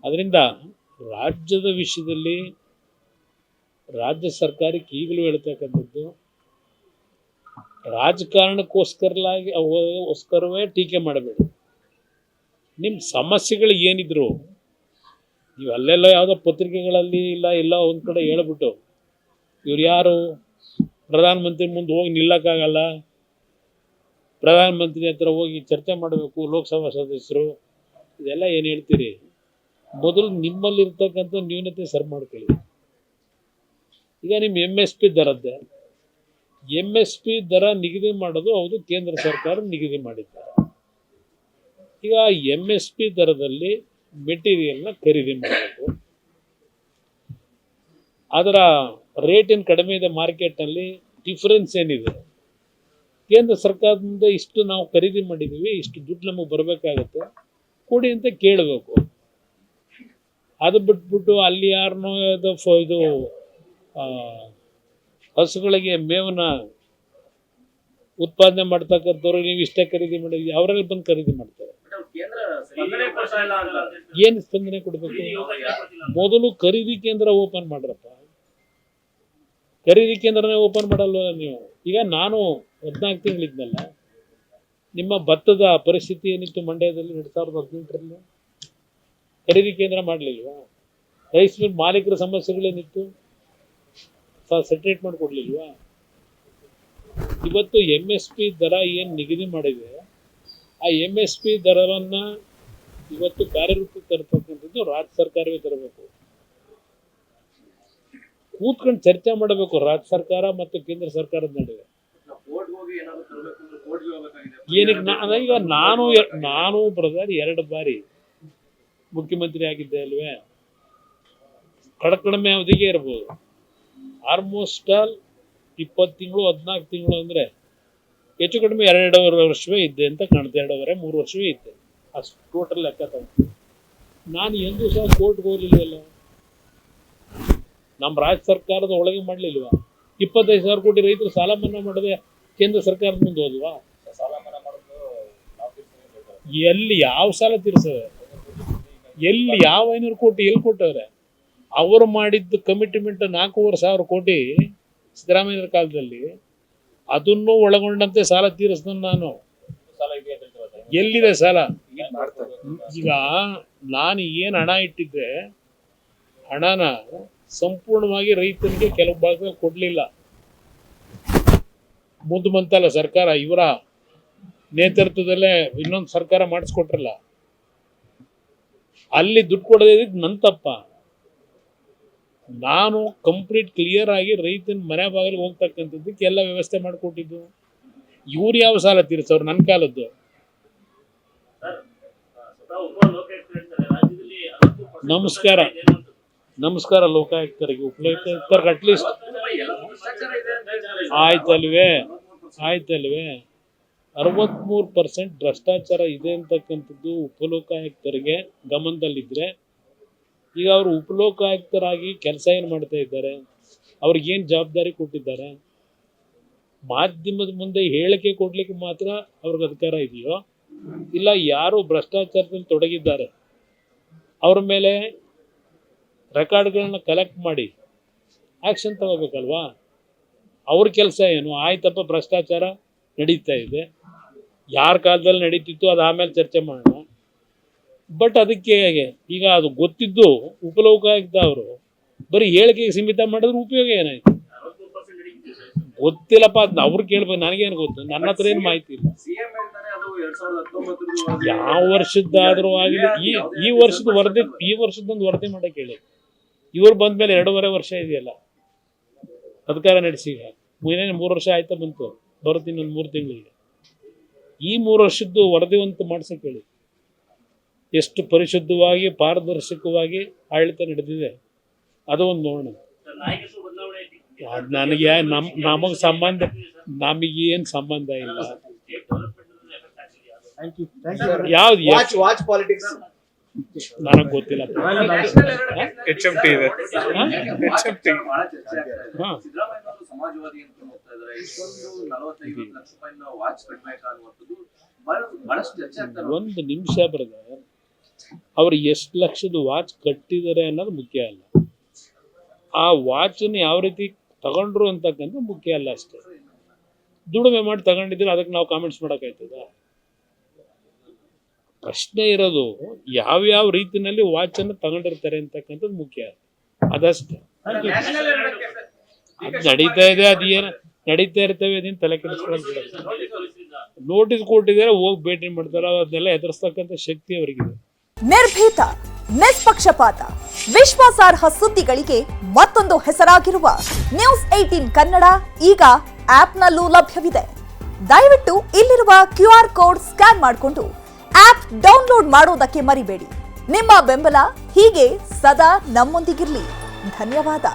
ಅದರಿಂದ ರಾಜ್ಯದ ವಿಷಯದಲ್ಲಿ ರಾಜ್ಯ ಸರ್ಕಾರಕ್ಕೆ ಈಗಲೂ ಹೇಳ್ತಕ್ಕಂಥದ್ದು, ರಾಜಕಾರಣಕ್ಕೋಸ್ಕರವೇ ಟೀಕೆ ಮಾಡಬೇಡಿ. ನಿಮ್ಮ ಸಮಸ್ಯೆಗಳು ಏನಿದ್ರು ನೀವು ಅಲ್ಲೆಲ್ಲ ಯಾವುದೋ ಪತ್ರಿಕೆಗಳಲ್ಲಿ ಇಲ್ಲ ಒಂದು ಕಡೆ ಹೇಳ್ಬಿಟ್ಟು ಇವ್ರು ಯಾರು ಪ್ರಧಾನಮಂತ್ರಿ ಮುಂದೆ ಹೋಗಿ ನಿಲ್ಲಕ್ಕಾಗಲ್ಲ, ಪ್ರಧಾನಮಂತ್ರಿ ಹತ್ರ ಹೋಗಿ ಚರ್ಚೆ ಮಾಡಬೇಕು ಲೋಕಸಭಾ ಸದಸ್ಯರು, ಇದೆಲ್ಲ ಏನು ಹೇಳ್ತೀರಿ? ಮೊದಲು ನಿಮ್ಮಲ್ಲಿರ್ತಕ್ಕಂಥ ನ್ಯೂನತೆ ಸರಿ ಮಾಡ್ಕೊಳ್ಳಿ. ಈಗ ನಿಮ್ಮ MSP ದರದ್ದೇ, MSP ದರ ನಿಗದಿ ಮಾಡೋದು ಹೌದು, ಕೇಂದ್ರ ಸರ್ಕಾರ ನಿಗದಿ ಮಾಡಿದ್ದಾರೆ. ಈಗ MSP ದರದಲ್ಲಿ ಮೆಟೀರಿಯಲ್ನ ಖರೀದಿ ಮಾಡಬೇಕು. ಅದರ ರೇಟ್ ಏನು ಕಡಿಮೆ ಇದೆ ಮಾರ್ಕೆಟ್ನಲ್ಲಿ, ಡಿಫರೆನ್ಸ್ ಏನಿದೆ, ಕೇಂದ್ರ ಸರ್ಕಾರದಿಂದ ಇಷ್ಟು ನಾವು ಖರೀದಿ ಮಾಡಿದ್ದೀವಿ, ಇಷ್ಟು ದುಡ್ಡು ನಮಗೆ ಬರಬೇಕಾಗತ್ತೆ, ಕೊಡಿ ಅಂತ ಕೇಳಬೇಕು. ಅದು ಬಿಟ್ಬಿಟ್ಟು ಅಲ್ಲಿ ಯಾರನ್ನೋ ಇದು ಹಸುಗಳಿಗೆ ಮೇವನ್ನ ಉತ್ಪಾದನೆ ಮಾಡ್ತಕ್ಕಂಥವ್ರು ನೀವು ಇಷ್ಟೇ ಖರೀದಿ ಮಾಡಿದ್ವಿ, ಅವರೆಲ್ಲ ಬಂದು ಖರೀದಿ ಮಾಡ್ತಾರೆ. ಏನು ಸ್ಪಂದನೆ ಕೊಡಬೇಕು? ಮೊದಲು ಖರೀದಿ ಕೇಂದ್ರ ಓಪನ್ ಮಾಡ್ರಪ್ಪ. ಖರೀದಿ ಕೇಂದ್ರನೇ ಓಪನ್ ಮಾಡಲ್ವ ನೀವು? ಈಗ ನಾನು 14 ತಿಂಗಳಿದ್ನಲ್ಲ, ನಿಮ್ಮ ಭತ್ತದ ಪರಿಸ್ಥಿತಿ ಏನಿತ್ತು ಮಂಡ್ಯದಲ್ಲಿ 2018ರಲ್ಲಿ? ಖರೀದಿ ಕೇಂದ್ರ ಮಾಡಲಿಲ್ವಾ? ರೈಸ್ ಮಿಲ್ ಮಾಲೀಕರ ಸಮಸ್ಯೆಗಳೇನಿತ್ತು? ಸೆಟ್ರೇಟ್ ಮಾಡಿಕೊಡ್ಲಿಲ್ವಾ? ಇವತ್ತು MSP ದರ ಏನು ನಿಗದಿ ಮಾಡಿದೆ, ಆ MSP ದರವನ್ನು ಇವತ್ತು ಕಾರ್ಯರೂಪಕ್ಕೆ ತರತಕ್ಕಂಥದ್ದು ರಾಜ್ಯ ಸರ್ಕಾರವೇ ತರಬೇಕು. ಕೂತ್ಕೊಂಡು ಚರ್ಚೆ ಮಾಡಬೇಕು ರಾಜ್ಯ ಸರ್ಕಾರ ಮತ್ತು ಕೇಂದ್ರ ಸರ್ಕಾರದ ನಡುವೆ. ಏನಕ್ಕೆ ಈಗ ನಾನು ಬ್ರದರ್ 2 ಬಾರಿ ಮುಖ್ಯಮಂತ್ರಿ ಆಗಿದ್ದೆ ಅಲ್ವೇ? ಕಡಿಮೆ ಅವಧಿಗೆ ಇರ್ಬೋದು, ಆಲ್ಮೋಸ್ಟ್ ಆಲ್ 20 ತಿಂಗಳು 14 ತಿಂಗಳು ಅಂದರೆ ಹೆಚ್ಚು ಕಡಿಮೆ 2.5 ವರ್ಷವೇ ಇದ್ದೆ ಅಂತ ಕಾಣುತ್ತೆ. 2.5-3 ವರ್ಷವೇ ಇದ್ದೆ, ಅಷ್ಟು ಟೋಟಲ್ ಲೆಕ್ಕ ತಗೊಂಡು. ನಾನು ಎಂದೂ ಸಹ ಕೋರ್ಟ್ಗೆ ಹೋಗ್ಲಿಲ್ವಲ್ಲ, ನಮ್ಮ ರಾಜ್ಯ ಸರ್ಕಾರದ ಒಳಗೆ ಮಾಡಲಿಲ್ವಾ? 25,000 ಕೋಟಿ ರೈತರು ಸಾಲ ಮನ್ನಾ ಮಾಡದೆ ಕೇಂದ್ರ ಸರ್ಕಾರದ ಮುಂದೆ ಹೋದ್ವಾ? ಎಲ್ಲಿ ಯಾವ ಸಾಲ ತೀರ್ಸವೆ? ಎಲ್ಲಿ ಯಾವ 500 ಕೋಟಿ ಎಲ್ಲಿ ಕೊಟ್ಟವ್ರೆ? ಅವರು ಮಾಡಿದ್ದು ಕಮಿಟ್ಮೆಂಟ್ 4,500 ಕೋಟಿ ಸಿದ್ದರಾಮಯ್ಯರ ಕಾಲದಲ್ಲಿ, ಅದನ್ನು ಒಳಗೊಂಡಂತೆ ಸಾಲ ತೀರಿಸ್ತಾನೆ ನಾನು. ಎಲ್ಲಿದೆ ಸಾಲ? ಈಗ ನಾನು ಏನು ಹಣ ಇಟ್ಟಿದ್ದೆ, ಹಣನ ಸಂಪೂರ್ಣವಾಗಿ ರೈತನಿಗೆ ಕೆಲವು ಭಾಗದಲ್ಲಿ ಕೊಡಲಿಲ್ಲ. ಮುಂದೆ ಬಂತಲ್ಲ ಸರ್ಕಾರ, ಇವರ ನೇತೃತ್ವದಲ್ಲೇ ಇನ್ನೊಂದು ಸರ್ಕಾರ ಮಾಡಿಸ್ಕೊಟ್ರಲ್ಲ, ಅಲ್ಲಿ ದುಡ್ಡು ಕೊಡದೇ ಇದ್ದಿದ್ದು ನನ್ನ ತಪ್ಪ. ನಾನು ಕಂಪ್ಲೀಟ್ ಕ್ಲಿಯರ್ ಆಗಿ ರೈತನ ಮನೆ ಬಾಗಿಲಿಗೆ ಹೋಗ್ತಕ್ಕಂಥದ್ದಕ್ಕೆ ಎಲ್ಲ ವ್ಯವಸ್ಥೆ ಮಾಡಿಕೊಟ್ಟಿದ್ದು. ಇವ್ರು ಯಾವ ಸಾಲ ತೀರಿಸೋರು? ನನ್ನ ಕಾಲದ್ದು. ನಮಸ್ಕಾರ ಲೋಕಾಯುಕ್ತರಿಗೆ, ಉಪಲೋಕಾಯುಕ್ತರಿಗೆ ಅಟ್ಲೀಸ್ಟ್ ಆಯ್ತಲ್ವೇ 63% ಭ್ರಷ್ಟಾಚಾರ ಇದೆ ಅಂತಕ್ಕಂಥದ್ದು ಉಪಲೋಕಾಯುಕ್ತರಿಗೆ ಗಮನದಲ್ಲಿದ್ದರೆ, ಈಗ ಅವರು ಉಪಲೋಕಾಯುಕ್ತರಾಗಿ ಕೆಲಸ ಏನು ಮಾಡ್ತಾ ಇದ್ದಾರೆ? ಅವ್ರಿಗೇನು ಜವಾಬ್ದಾರಿ ಕೊಟ್ಟಿದ್ದಾರೆ? ಮಾಧ್ಯಮದ ಮುಂದೆ ಹೇಳಿಕೆ ಕೊಡ್ಲಿಕ್ಕೆ ಮಾತ್ರ ಅವ್ರಿಗೆ ಅಧಿಕಾರ ಇದೆಯೋ, ಇಲ್ಲ ಯಾರು ಭ್ರಷ್ಟಾಚಾರದಲ್ಲಿ ತೊಡಗಿದ್ದಾರೆ ಅವ್ರ ಮೇಲೆ ರೆಕಾರ್ಡ್ಗಳನ್ನ ಕಲೆಕ್ಟ್ ಮಾಡಿ ಆ್ಯಕ್ಷನ್ ತಗೋಬೇಕಲ್ವಾ? ಅವ್ರ ಕೆಲಸ ಏನು? ಆಯ್ತಪ್ಪ ಭ್ರಷ್ಟಾಚಾರ ನಡೀತಾ ಇದೆ, ಯಾರ ಕಾಲದಲ್ಲಿ ನಡೀತಿತ್ತು ಅದು ಆಮೇಲೆ ಚರ್ಚೆ ಮಾಡೋಣ. ಬಟ್ ಅದಕ್ಕೆ ಈಗ ಅದು ಗೊತ್ತಿದ್ದು ಉಪಲೋಕಾಯುಕ್ತ ಅವರು ಬರೀ ಹೇಳಿಕೆಗೆ ಸೀಮಿತ ಮಾಡಿದ್ರೆ ಉಪಯೋಗ ಏನಾಯ್ತು? ಗೊತ್ತಿಲ್ಲಪ್ಪ, ಅದನ್ನ ಅವ್ರು ಕೇಳ್ಬೇಕು, ನನಗೇನು ಗೊತ್ತು? ನನ್ನ ಹತ್ರ ಏನು ಮಾಹಿತಿ ಇಲ್ಲ. ಯಾವ ವರ್ಷದ್ದಾದ್ರೂ ಆಗಲಿ, ಈ ವರ್ಷದೊಂದು ವರದಿ ಮಾಡಕ್ಕೆ ಹೇಳಿ. ಇವ್ರು ಬಂದ್ಮೇಲೆ 2.5 ವರ್ಷ ಇದೆಯಲ್ಲ ಅಧಿಕಾರ ನಡೆಸಿ, ಈಗ 3 ವರ್ಷ ಆಯ್ತಾ ಬಂತು, ಬರುತ್ತೆ ಇನ್ನೊಂದು 3 ತಿಂಗಳಿಗೆ. ಈ 3 ವರ್ಷದ್ದು ವರದಿವಂತ ಮಾಡ್ಸಕ್ಕೆ ಹೇಳಿ. ಎಷ್ಟು ಪರಿಶುದ್ಧವಾಗಿ ಪಾರದರ್ಶಕವಾಗಿ ಆಡಳಿತ ನಡೆದಿದೆ ಅದು ಒಂದು ನೋಡೋಣ. ನನಗೆ ನಮಗೆ ಸಂಬಂಧ, ನಮಗೇನು ಸಂಬಂಧ ಇಲ್ಲ. ಯಾವ್ದು ನನಗೆ ಗೊತ್ತಿಲ್ಲ. HMT ಇದೆ. ಒಂದು ನಿಮಿಷ ಬ್ರದರ್, ಅವ್ರು ಎಷ್ಟು ಲಕ್ಷದ ವಾಚ್ ಕಟ್ಟಿದ್ದಾರೆ ಅನ್ನೋದು ಮುಖ್ಯ ಅಲ್ಲ, ಆ ವಾಚನ್ನು ಯಾವ ರೀತಿ ತಗೊಂಡ್ರು ಅಂತಕ್ಕಂಥ ಮುಖ್ಯ ಅಲ್ಲ ಅಷ್ಟೇ. ದುಡಿಮೆ ಮಾಡಿ ತಗೊಂಡಿದ್ರೆ ಅದಕ್ಕೆ ನಾವು ಕಾಮೆಂಟ್ಸ್ ಮಾಡೋಕ್ಕಾಯ್ತದ? ಪ್ರಶ್ನೆ ಇರೋದು ಯಾವ್ಯಾವ ರೀತಿನಲ್ಲಿ ವಾಚನ್ನು ತಗೊಂಡಿರ್ತಾರೆ ಅಂತಕ್ಕಂಥದ್ದು ಮುಖ್ಯ, ಅದಷ್ಟೇ. ಅದು ನಡೀತಾ ಇದೆ, ಅದೇನು ನಡೀತಾ ಇರ್ತವೆ, ಅದೇನು ತಲೆ ಕೆಡಿಸ್ಕೊಳ್ಳೋದು. ನೋಟಿಸ್ ಕೊಟ್ಟಿದ್ದಾರೆ, ಹೋಗಿ ಭೇಟಿ ಮಾಡ್ತಾರೆ, ಅದನ್ನೆಲ್ಲ ಎದುರಿಸ್ತಕ್ಕಂಥ ಶಕ್ತಿ ಅವರಿಗಿದೆ. ನಿರ್ಭೀತ, ನಿಷ್ಪಕ್ಷಪಾತ, ವಿಶ್ವಾಸಾರ್ಹ ಸುದ್ದಿಗಳಿಗೆ ಮತ್ತೊಂದು ಹೆಸರಾಗಿರುವ ನ್ಯೂಸ್ 18 ಕನ್ನಡ ಈಗ ಆಪ್ನಲ್ಲೂ ಲಭ್ಯವಿದೆ. ದಯವಿಟ್ಟು ಇಲ್ಲಿರುವ QR ಕೋಡ್ ಸ್ಕ್ಯಾನ್ ಮಾಡಿಕೊಂಡು ಆಪ್ ಡೌನ್ಲೋಡ್ ಮಾಡೋದಕ್ಕೆ ಮರಿಬೇಡಿ. ನಿಮ್ಮ ಬೆಂಬಲ ಹೀಗೆ ಸದಾ ನಮ್ಮೊಂದಿಗಿರಲಿ. ಧನ್ಯವಾದ.